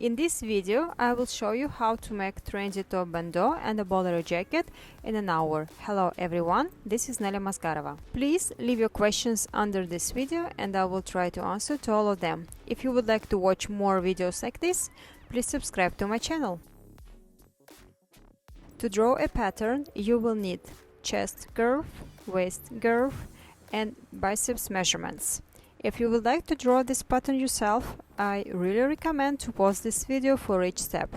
In this video, I will show you how to make trendy top bandeau and a bolero jacket in an hour. Hello everyone, this is Nelia Masgarova. Please leave your questions under this video and I will try to answer to all of them. If you would like to watch more videos like this, please subscribe to my channel. To draw a pattern, you will need chest girth, waist girth and biceps measurements. If you would like to draw this pattern yourself, I really recommend to pause this video for each step.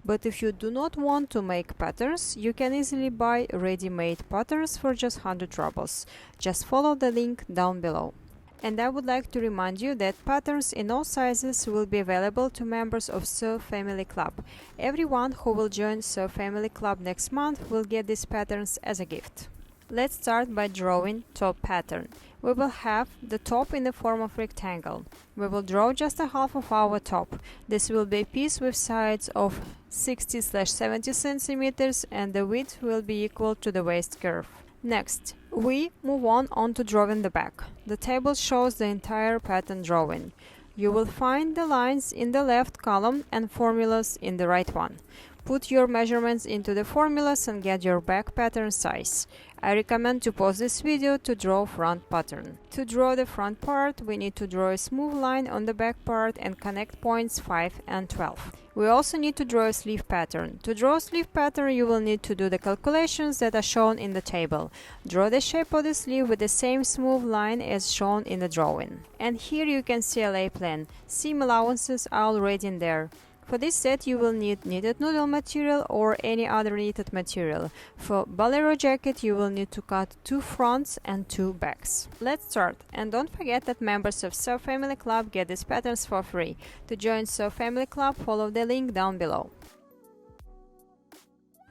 But if you do not want to make patterns, you can easily buy ready-made patterns for just 100 rubles. Just follow the link down below. And I would like to remind you that patterns in all sizes will be available to members of Sew Family Club. Everyone who will join Sew Family Club next month will get these patterns as a gift. Let's start by drawing top pattern. We will have the top in the form of rectangle. We will draw just a half of our top. This will be a piece with sides of 60/70 centimeters and the width will be equal to the waist curve. Next, we move on to drawing the back. The table shows the entire pattern drawing. You will find the lines in the left column and formulas in the right one. Put your measurements into the formulas and get your back pattern size. I recommend to pause this video to draw front pattern. To draw the front part, we need to draw a smooth line on the back part and connect points 5 and 12. We also need to draw a sleeve pattern. To draw a sleeve pattern, you will need to do the calculations that are shown in the table. Draw the shape of the sleeve with the same smooth line as shown in the drawing. And here you can see a lay plan. Seam allowances are already in there. For this set you will need knitted noodle material or any other knitted material. For bolero jacket you will need to cut 2 fronts and 2 backs. Let's start, and don't forget that members of Sew Family Club get these patterns for free. To join Sew Family Club, follow the link down below.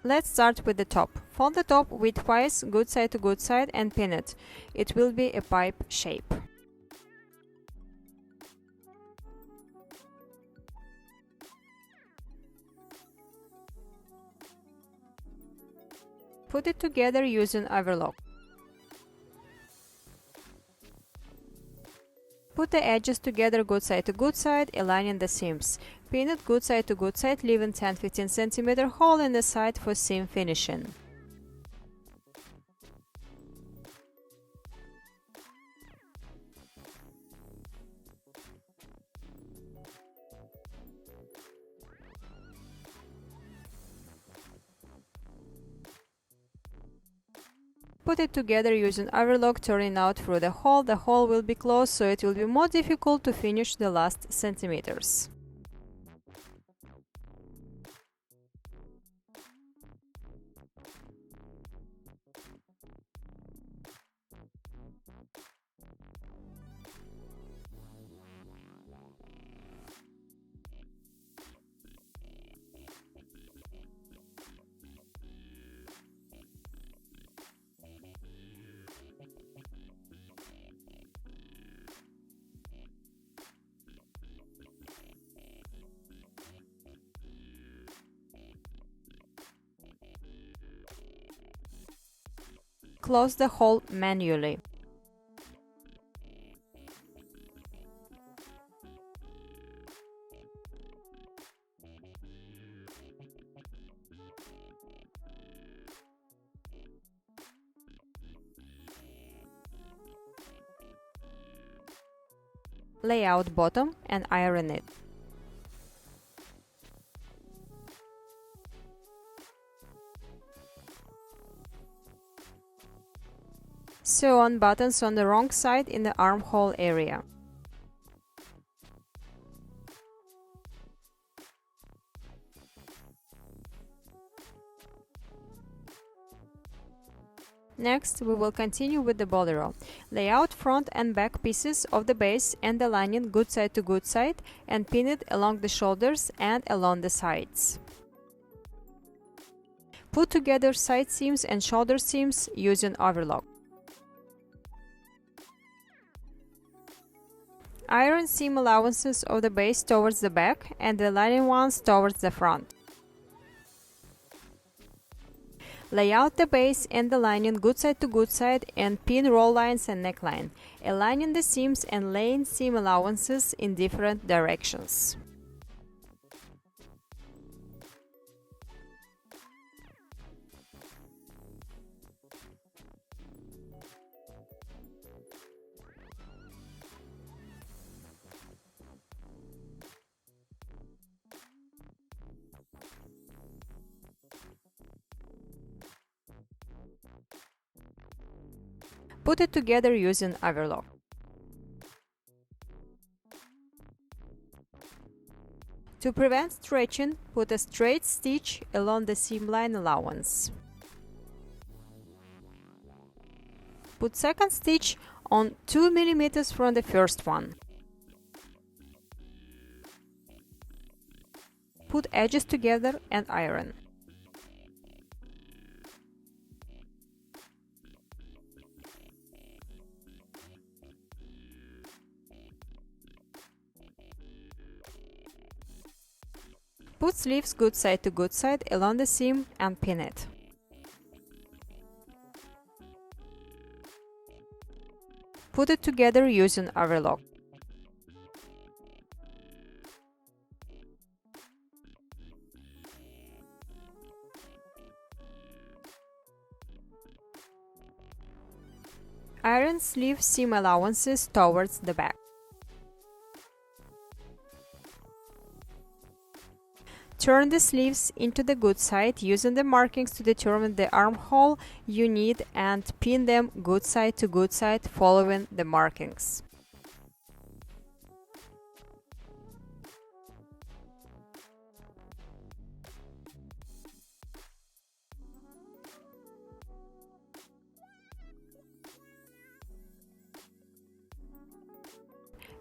Let's start with the top. Fold the top widthwise, good side to good side, and pin it. It will be a pipe shape. Put it together using overlock. Put the edges together good side to good side, aligning the seams. Pin it good side to good side, leaving 10-15 cm hole in the side for seam finishing. Put it together using overlock, turning out through the hole. The hole will be closed, so it will be more difficult to finish the last centimeters. Close the hole manually. Lay out bottom and iron it. Sew on buttons on the wrong side in the armhole area. Next, we will continue with the bolero. Lay out front and back pieces of the base and the lining good side to good side and pin it along the shoulders and along the sides. Put together side seams and shoulder seams using overlock. Iron seam allowances of the base towards the back and the lining ones towards the front. Lay out the base and the lining good side to good side and pin roll lines and neckline, aligning the seams and laying seam allowances in different directions. Put it together using overlock. To prevent stretching, put a straight stitch along the seam line allowance. Put second stitch on 2 mm from the first one. Put edges together and iron. Put sleeves good side to good side along the seam and pin it. Put it together using overlock. Iron sleeve seam allowances towards the back. Turn the sleeves into the good side using the markings to determine the armhole you need and pin them good side to good side following the markings.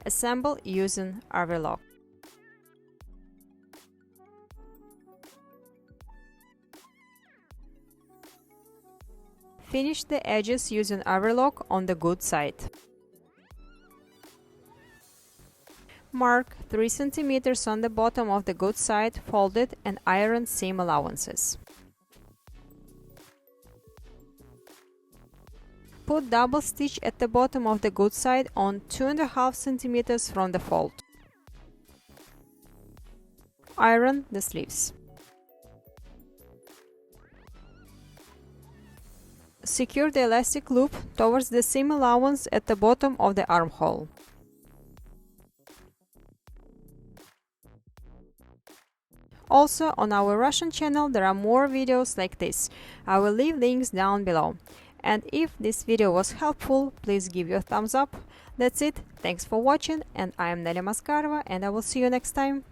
Assemble using overlock. Finish the edges using overlock on the good side. Mark 3 cm on the bottom of the good side folded and iron seam allowances. Put double stitch at the bottom of the good side on 2.5 cm from the fold. Iron the sleeves. Secure the elastic loop towards the seam allowance at the bottom of the armhole. Also, on our Russian channel there are more videos like this. I will leave links down below. And if this video was helpful, please give your thumbs up. That's it. Thanks for watching, and I am Nelia Maskarova, and I will see you next time.